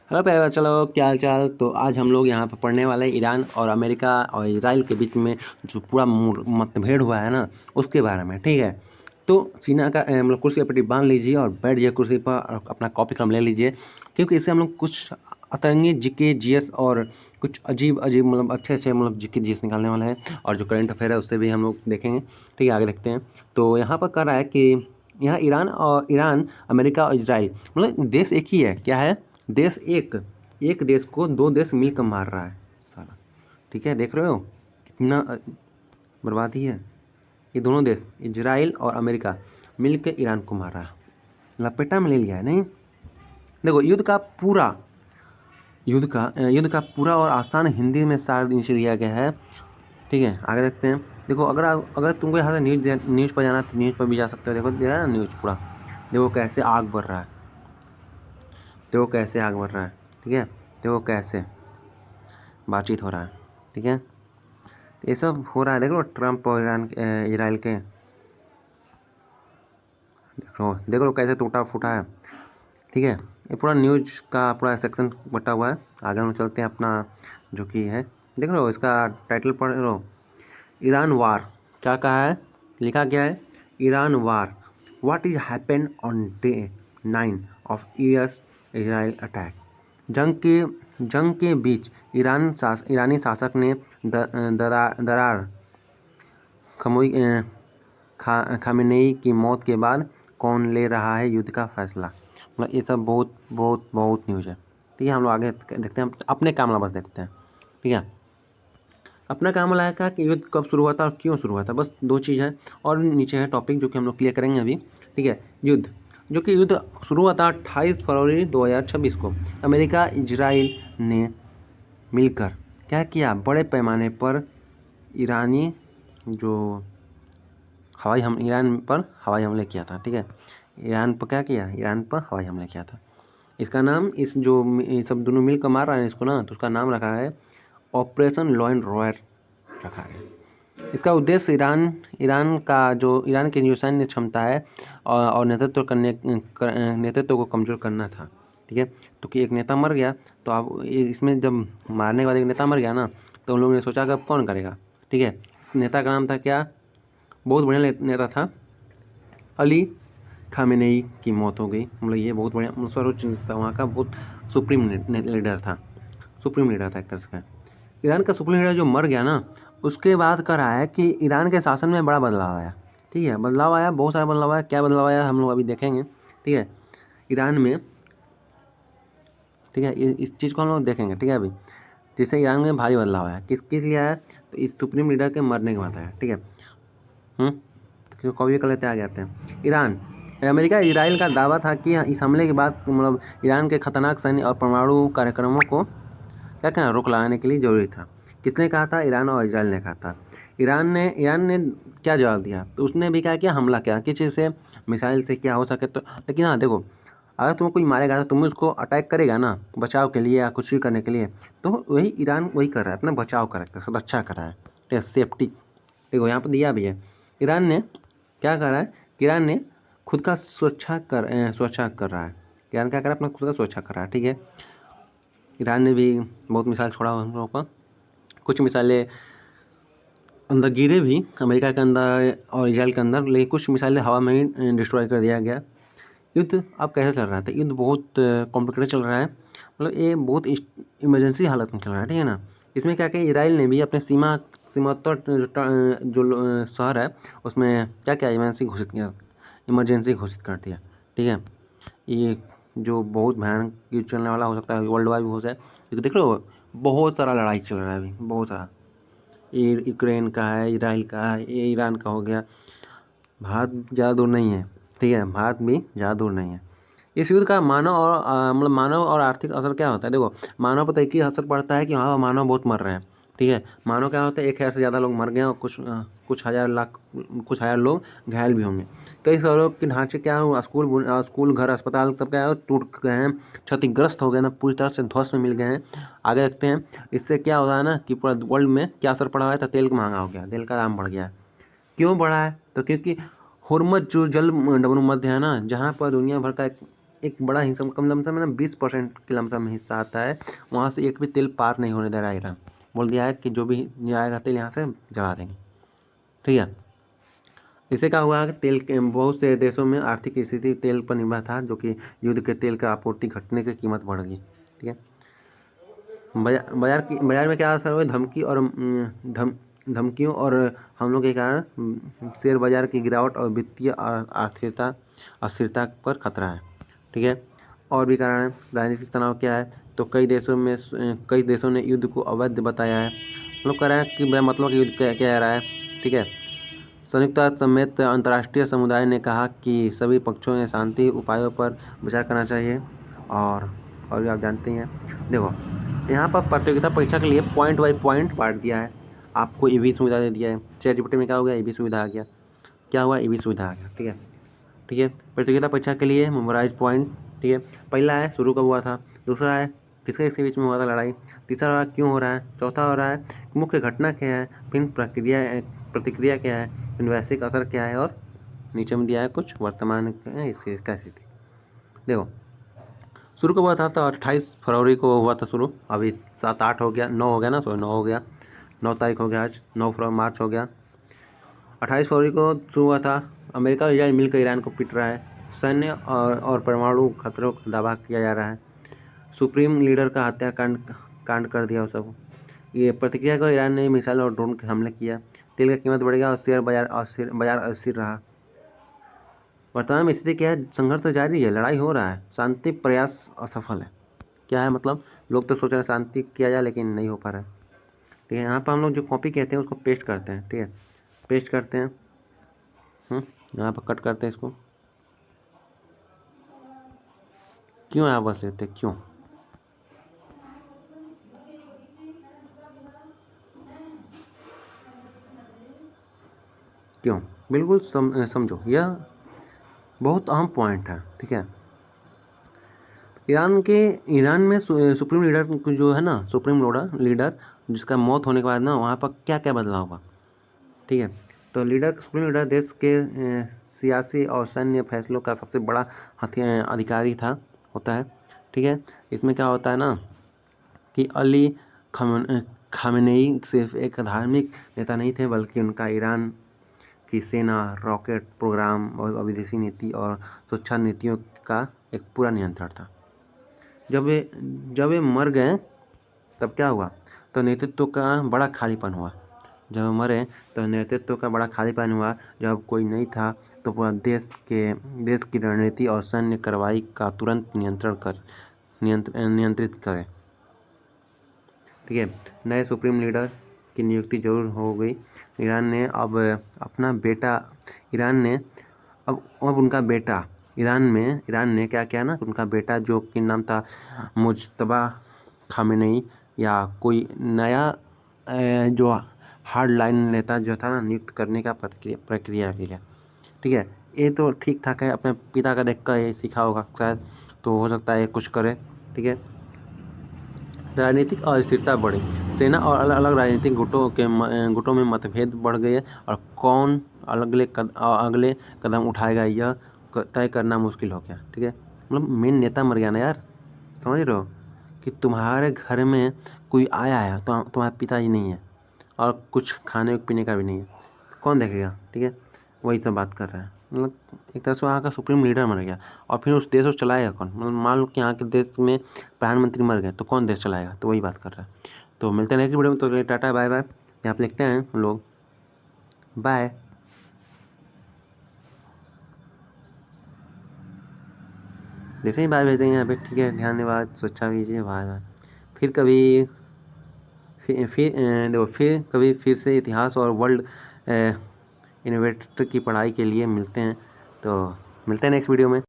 Hello प्यारे, चलो क्या हाल चाल। तो आज हम लोग यहाँ पर पढ़ने वाले ईरान और अमेरिका और इजराइल के बीच में जो पूरा मतभेद हुआ है ना, उसके बारे में। ठीक है, तो सीना का मतलब कुर्सी पर बांध लीजिए और बैठ जाइए कुर्सी पर और अपना कॉपी कलम ले लीजिए, क्योंकि इससे हम लोग कुछ अतरंगी जीके जीएस और कुछ अजीब अजीब मतलब अच्छे से मतलब जीके जीएस निकालने वाले हैं, और जो करंट अफेयर है उससे भी हम लोग देखेंगे। ठीक है, आगे देखते हैं। तो यहाँ पर कह रहा है कि यहाँ ईरान अमेरिका और इजराइल मतलब देश एक ही है। क्या है? देश एक देश को दो देश मिलकर मार रहा है साला। ठीक है, देख रहे हो कितना बर्बादी है। ये दोनों देश इजराइल और अमेरिका मिलकर ईरान को मार रहा है, लपेटा में ले लिया है। नहीं देखो, युद्ध का पूरा और आसान हिंदी में सार नीचे दिया गया है। ठीक है, आगे देखते हैं। देखो, अगर तुमको यहाँ से न्यूज़ पर जाना तो न्यूज़ पर भी जा सकते हो। देखो दे रहा है ना न्यूज़ पूरा। देखो कैसे आग बढ़ रहा है, देखो कैसे आग बढ़ रहा है। ठीक है, देखो कैसे बातचीत हो रहा है। ठीक है, ये सब हो रहा है। देख लो ट्रम्प और इजराइल के, देख लो कैसे टूटा फूटा है। ठीक है, ये पूरा न्यूज़ का पूरा सेक्शन बटा हुआ है। आगे हम चलते हैं अपना जो कि है। देख लो इसका टाइटल पढ़ लो, ईरान वार। क्या कहा है, लिखा क्या है? Iran war, what is happened on day 9 of years Israel attack. जंग के बीच ईरानी शासक ने दरार खामेनेई की मौत के बाद कौन ले रहा है युद्ध का फैसला। मतलब ये सब बहुत बहुत बहुत न्यूज़ है। ठीक है, हम लोग आगे देखते हैं। अपने काम बस देखते हैं। ठीक है, अपना काम लाया कि युद्ध कब शुरू हुआ था और क्यों शुरू हुआ था, बस दो चीज़ है। और नीचे है टॉपिक जो कि हम लोग क्लियर करेंगे अभी। ठीक है, युद्ध शुरू हुआ था 28 फरवरी 2026 को। अमेरिका इजराइल ने मिलकर क्या किया, बड़े पैमाने पर ईरान पर हवाई हमले किया था। ठीक है, ईरान पर क्या किया, ईरान पर हवाई हमले किया था। इसका नाम सब दोनों मिलकर मार रहा है इसको ना, तो उसका नाम रखा है ऑपरेशन लॉयन रॉयर रखा है। इसका उद्देश्य ईरान की जो सैन्य क्षमता है और नेतृत्व को कमज़ोर करना था। ठीक है, तो कि एक नेता मर गया, तो अब इसमें जब मारने के बाद एक नेता मर गया ना, तो उन लोगों ने सोचा कि अब कौन करेगा। ठीक है, इस नेता का नाम था क्या, बहुत बढ़िया नेता था, अली खामेनेई की मौत हो गई। मतलब ये बहुत बढ़िया सर्वोच्च नेता, वहाँ का बहुत सुप्रीम लीडर था एक तरह से। ईरान का सुप्रीम लीडर जो मर गया ना, उसके बाद कर रहा है कि ईरान के शासन में बड़ा बदलाव आया। ठीक है, बदलाव आया, बहुत सारा बदलाव आया। क्या बदलाव आया हम लोग अभी देखेंगे। ठीक है, ईरान में, ठीक है, इस चीज़ को हम लोग देखेंगे। ठीक है, अभी जिससे ईरान में भारी बदलाव आया, किस लिए आया, तो इस सुप्रीम लीडर के मरने के बाद आया। ठीक है, कभी कर लेते आगे आते हैं। अमेरिका इजराइल का दावा था कि इस हमले के बाद मतलब ईरान के खतरनाक सैन्य और परमाणु कार्यक्रमों को क्या कहना, रोक लगाने के लिए जरूरी था। किसने कहा था? ईरान और इजराइल ने कहा था। ईरान ने क्या जवाब दिया, तो उसने भी क्या किया, हमला किया। किस चीज़ से? मिसाइल से क्या हो सके तो। लेकिन हाँ देखो, अगर तुम्हें कोई मारेगा तो तुम उसको अटैक करेगा ना, बचाव के लिए या कुछ भी करने के लिए, तो वही ईरान वही कर रहा है, अपना बचाव कर रहा है, सुरक्षा कर रहा है। ठीक है, सेफ्टी। देखो यहाँ पर दिया भी है, ईरान ने क्या कर रहा है, ईरान ने खुद का सुरक्षा कर रहा है। ईरान क्या कर रहा है, अपना खुद का सुरक्षा कर रहा है। ठीक है, ईरान ने भी बहुत मिसाइल छोड़ा हम लोगों का, कुछ मिसाइलें अंदर गिरे भी अमेरिका के अंदर और इजराइल के अंदर, लेकिन कुछ मिसाइलें हवा में ही डिस्ट्रॉय कर दिया गया। युद्ध अब कैसे चल रहा था, युद्ध बहुत कॉम्प्लिकेटेड चल रहा है, मतलब ये बहुत इमरजेंसी हालत में चल रहा है। ठीक है ना, इसमें क्या किया, इजराइल ने भी अपने सीमांतर जो शहर है उसमें क्या क्या इमरजेंसी घोषित कर दिया। ठीक है, ये जो बहुत भयानक युद्ध चलने वाला हो सकता है, वर्ल्ड वाइड हो जाए, क्योंकि देख लो बहुत सारा लड़ाई चल रहा है अभी, बहुत सारा। यूक्रेन का है, इजराइल का है, ये ईरान का हो गया। भारत ज़्यादा दूर नहीं है। ठीक है, भारत भी ज़्यादा दूर नहीं है। इस युद्ध का मानव और आर्थिक असर क्या होता है? देखो, मानव पर एक ही असर पड़ता है कि हाँ मानव बहुत मर रहे हैं। ठीक है, मानव क्या होता है, 1,000 से ज़्यादा लोग मर गए और कुछ हज़ार लोग घायल भी होंगे। कई शहरों के ढांचे क्या हो, स्कूल घर अस्पताल सब क्या है, टूट गए हैं, क्षतिग्रस्त हो गए ना, पूरी तरह से ध्वस्त में मिल गए हैं। आगे देखते हैं, इससे क्या हो रहा है ना कि पूरा वर्ल्ड में क्या असर पड़ा है, तो तेल महंगा हो गया, तेल का दाम बढ़ गया है। क्यों बढ़ा है? तो क्योंकि हुर्मुज़ जो जल डमरू मध्य है ना, जहाँ पर दुनिया भर का एक बड़ा हिस्सा कम लमसम है ना 20% के लमसम हिस्सा आता है, वहाँ से एक भी तेल पार नहीं होने दे रहा है ईरान। बोल दिया है कि जो भी आएगा तेल यहाँ से जला देंगे, ठीक है। इससे क्या हुआ कि तेल के बहुत से देशों में आर्थिक स्थिति तेल पर निर्भर था, जो कि युद्ध के तेल का आपूर्ति घटने की कीमत बढ़ गई, ठीक है। बाजार में क्या असर हुआ, धमकियों और हमलों के कारण शेयर बाजार की गिरावट और वित्तीय अस्थिरता पर खतरा है, ठीक है। और भी कारण है। राजनीतिक तनाव क्या है, तो कई देशों ने युद्ध को अवैध बताया है। लोग कह रहे हैं कि मतलब कि युद्ध क्या रहा है, ठीक है। संयुक्त राष्ट्र समेत अंतर्राष्ट्रीय समुदाय ने कहा कि सभी पक्षों ने शांति उपायों पर विचार करना चाहिए। और भी आप जानते हैं, देखो यहाँ पर प्रतियोगिता परीक्षा के लिए पॉइंट बाई पॉइंट बांट दिया है। आपको ये भी सुविधा दे दिया है। ChatGPT में क्या हो गया, ये भी सुविधा आ गया। क्या हुआ, ये भी सुविधा आ गया, ठीक है। प्रतियोगिता परीक्षा के लिए मेमोराइज पॉइंट, ठीक है। पहला है शुरू कब हुआ था, दूसरा है किसके इसके बीच में हुआ था लड़ाई, तीसरा रहा क्यों हो रहा है, चौथा हो रहा है मुख्य घटना क्या है, फिर प्रतिक्रिया क्या है, फिर वैश्विक असर क्या है, और नीचे में दिया है कुछ वर्तमान इसकी कैसी थी। देखो शुरू कब हुआ था, तो 28 फरवरी को हुआ था शुरू। अभी 7-8 हो गया, 9 हो गया ना, 9 हो गया, 9 तारीख हो गया आज, 9 मार्च हो गया। 28 फरवरी को शुरू हुआ था। अमेरिका और इजराइल मिलकर ईरान को पीट रहा है। सैन्य और परमाणु खतरों का दावा किया जा रहा है। सुप्रीम लीडर का हत्याकांड कर दिया सब। ये प्रतिक्रिया को ईरान ने मिसाइल और ड्रोन के हमले किया। तेल की कीमत बढ़ेगा और शेयर बाजार अस्थिर रहा। वर्तमान में स्थिति क्या है, संघर्ष तो जारी है, लड़ाई हो रहा है, शांति प्रयास असफल है। क्या है मतलब, लोग तो सोच रहे हैं शांति किया जाए, लेकिन नहीं हो पा रहा है, ठीक है। यहाँ पर हम लोग जो कॉपी कहते हैं उसको पेस्ट करते हैं, ठीक है, पेस्ट करते हैं। यहाँ पर कट करते हैं इसको। क्यों यहाँ बस लेते, क्यों बिल्कुल समझो, यह बहुत अहम पॉइंट है, ठीक है। ईरान में सुप्रीम लीडर जो है ना, सुप्रीम लीडर जिसका मौत होने के बाद ना वहाँ पर क्या क्या बदलाव हुआ, ठीक है। तो सुप्रीम लीडर देश के सियासी और सैन्य फैसलों का सबसे बड़ा अधिकारी होता है, ठीक है। इसमें क्या होता है ना कि अली खामेनेई सिर्फ एक धार्मिक नेता नहीं थे, बल्कि उनका ईरान की सेना, रॉकेट प्रोग्राम और विदेशी नीति और सुरक्षा नीतियों का एक पूरा नियंत्रण था। जब वे मर गए तब क्या हुआ, तो नेतृत्व का बड़ा खालीपन हुआ। जब मरे तो नेतृत्व का बड़ा खालीपन हुआ। जब कोई नहीं था तो पूरा देश की रणनीति और सैन्य कार्रवाई का तुरंत नियंत्रित करे, ठीक है। नए सुप्रीम लीडर की नियुक्ति जरूर हो गई। ईरान ने अब उनका बेटा ईरान ने क्या किया ना, उनका बेटा जो कि नाम था मुज्तबा खामेनेई, या कोई नया जो हार्ड लाइन नेता जो था ना, नियुक्त करने का प्रक्रिया किया, ठीक है। ये तो ठीक ठाक है, अपने पिता का देख कर ये सीखा होगा शायद, तो हो सकता है कुछ करे, ठीक है। राजनीतिक अस्थिरता बढ़ी। सेना और अलग अलग राजनीतिक गुटों में मतभेद बढ़ गए और कौन अगले कदम उठाएगा यह तय करना मुश्किल हो गया, ठीक है। मतलब मेन नेता मर गया ना यार, समझ रहे हो कि तुम्हारे घर में कोई आया है तो तुम्हारे पिताजी नहीं है और कुछ खाने पीने का भी नहीं है, तो कौन देखेगा, ठीक है। वही सब बात कर रहा है। मतलब एक तरह से वहाँ का सुप्रीम लीडर मर गया और फिर उस देश को चलाएगा कौन। मतलब मान लो कि यहाँ के देश में प्रधानमंत्री मर गए तो कौन देश चलाएगा, तो वही बात कर रहा है। तो मिलते हैं नेक्स्ट वीडियो में, तो टाटा बाय बाय। यहाँ पे लिखते हैं हम लोग बाय। जैसे ही बाय भेज देंगे यहाँ पे, ठीक है। धन्यवाद, सोचा कीजिए, बाय बाय। फिर कभी फिर से इतिहास और वर्ल्ड इनोवेटर की पढ़ाई के लिए मिलते हैं। तो मिलते हैं नेक्स्ट वीडियो में।